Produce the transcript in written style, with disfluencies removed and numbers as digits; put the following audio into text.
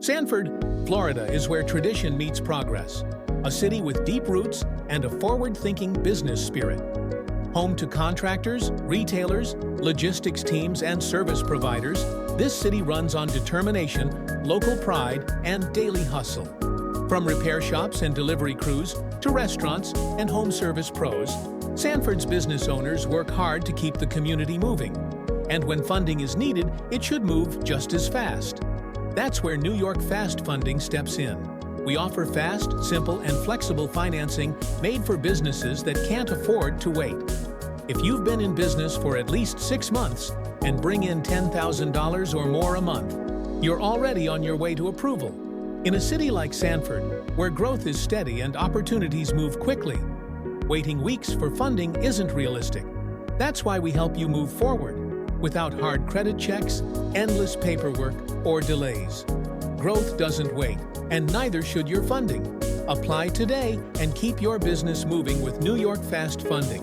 Sanford, Florida is where tradition meets progress, a city with deep roots and a forward-thinking business spirit. Home to contractors, retailers, logistics teams, and service providers, this city runs on determination, local pride, and daily hustle. From repair shops and delivery crews to restaurants and home service pros, Sanford's business owners work hard to keep the community moving. And when funding is needed, it should move just as fast. That's where New York Fast Funding steps in. We offer fast, simple, and flexible financing made for businesses that can't afford to wait. If you've been in business for at least 6 months and bring in $10,000 or more a month, you're already on your way to approval. In a city like Sanford, where growth is steady and opportunities move quickly, waiting weeks for funding isn't realistic. That's why we help you move forward, without hard credit checks, endless paperwork, or delays. Growth doesn't wait, and neither should your funding. Apply today and keep your business moving with New York Fast Funding.